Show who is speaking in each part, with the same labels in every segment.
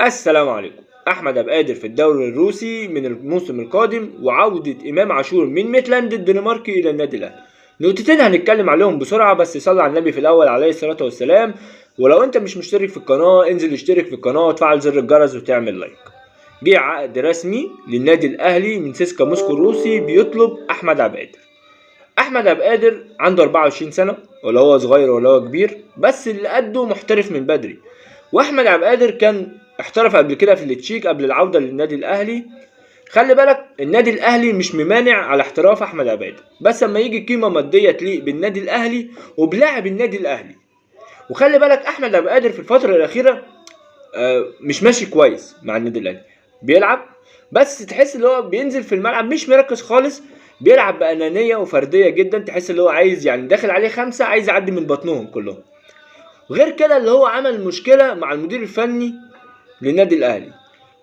Speaker 1: السلام عليكم. احمد ابو قادر في الدوري الروسي من الموسم القادم، وعودة امام عاشور من ميتلاند الدنماركي الى النادي الاهلي. نقطتين هنتكلم عليهم بسرعة، بس صلى على النبي في الاول عليه الصلاة والسلام. ولو انت مش مشترك في القناة انزل اشترك في القناة وتفعل زر الجرس وتعمل لايك. جه عقد رسمي للنادي الاهلي من سيسكا موسكو الروسي بيطلب احمد ابو قادر. احمد ابو قادر عنده 24 سنة، ولا هو صغير ولا هو كبير، بس اللي قده محترف من بدري. واحمد عبد القادر كان احترف قبل كده في التشيك قبل العوده للنادي الاهلي. خلي بالك النادي الاهلي مش ممانع على احتراف احمد عبد القادر، بس لما يجي قيمه ماديه تليق بالنادي الاهلي وبلاعب النادي الاهلي. وخلي بالك احمد عبد القادر في الفتره الاخيره مش ماشي كويس مع النادي الاهلي. بيلعب بس تحس ان هو بينزل في الملعب مش مركز خالص، بيلعب بانانيه وفرديه جدا، تحس ان هو عايز يعني داخل عليه خمسه عايز يعدي من بطنهم كلهم. غير كده اللي هو عمل مشكله مع المدير الفني للنادي الاهلي.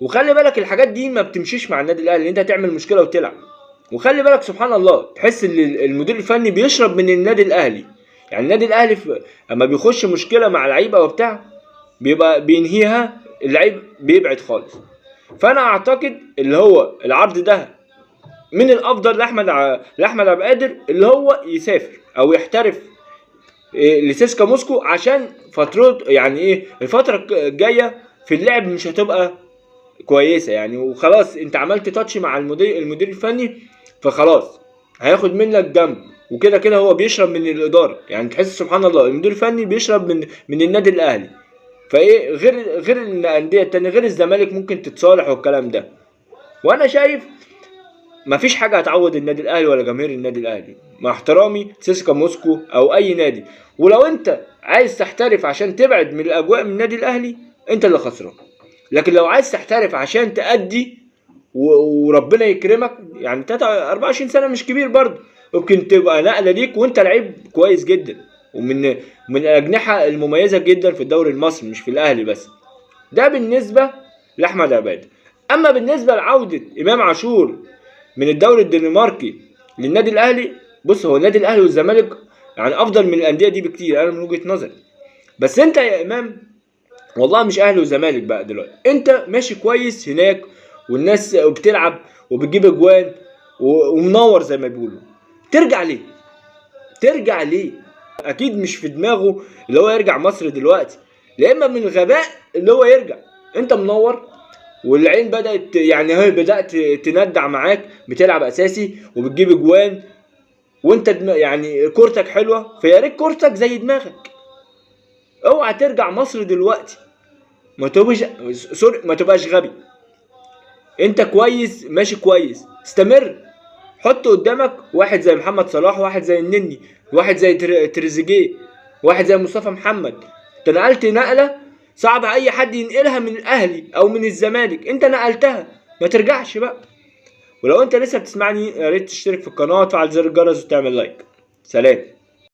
Speaker 1: وخلي بالك الحاجات دي ما بتمشيش مع النادي الاهلي، انت تعمل مشكله وتلعب. وخلي بالك سبحان الله تحس ان المدير الفني بيشرب من النادي الاهلي. يعني النادي الاهلي اما بيخش مشكله مع لعيبه وبتاع بيبقى بينهيها، اللعيب بيبعد خالص. فانا اعتقد اللي هو العرض ده من الافضل لاحمد عبد القادر اللي هو يسافر او يحترف لسيسكا موسكو، عشان فترته يعني الفتره الجايه في اللعب مش هتبقى كويسه يعني. وخلاص انت عملت تاتش مع المدير الفني، فخلاص هياخد منك جنب. وكده كده هو بيشرب من الاداره، يعني تحس سبحان الله المدير الفني بيشرب من النادي الاهلي. غير الانديه التانية غير الزمالك ممكن تتصالح والكلام ده. وانا شايف مفيش حاجه هتعوض النادي الاهلي ولا جماهير النادي الاهلي، مع احترامي سيسكا موسكو او اي نادي. ولو انت عايز تحترف عشان تبعد من الاجواء من النادي الاهلي انت اللي خسران. لكن لو عايز تحترف عشان تأدي وربنا يكرمك، يعني 24 سنه مش كبير برضه، ممكن تبقى نقله ليك وانت لعيب كويس جدا ومن الاجنحه المميزه جدا في الدوري المصري مش في الاهلي بس. ده بالنسبه لاحمد عباد. اما بالنسبه لعوده امام عاشور من الدوري الدنماركي للنادي الاهلي، بص هو النادي الاهلي والزمالك يعني افضل من الانديه دي بكتير انا من وجهه نظري. بس انت يا امام والله مش اهلي وزمالك بقى دلوقتي، انت ماشي كويس هناك والناس بتلعب وبتجيب اجوان ومنور زي ما بيقولوا. ترجع ليه؟ اكيد مش في دماغه اللي هو يرجع مصر دلوقتي، لا اما من الغباء اللي هو يرجع. انت منور والعين بدأت يعني هي بدأت تندع معاك، بتلعب اساسي وبتجيب اجوان وانت يعني كورتك حلوه، فيا ريت كورتك زي دماغك. اوعى ترجع مصر دلوقتي، ما تبقاش غبي. انت كويس ماشي كويس، استمر. حط قدامك واحد زي محمد صلاح، واحد زي النني، واحد زي تريزيجيه، واحد زي مصطفى محمد. انت نقلت نقله صعب اي حد ينقلها من الاهلي او من الزمالك، انت نقلتها، ما ترجعش بقى. ولو انت لسه بتسمعني يا ريت تشترك في القناه وتفعل زر الجرس وتعمل لايك. سلام.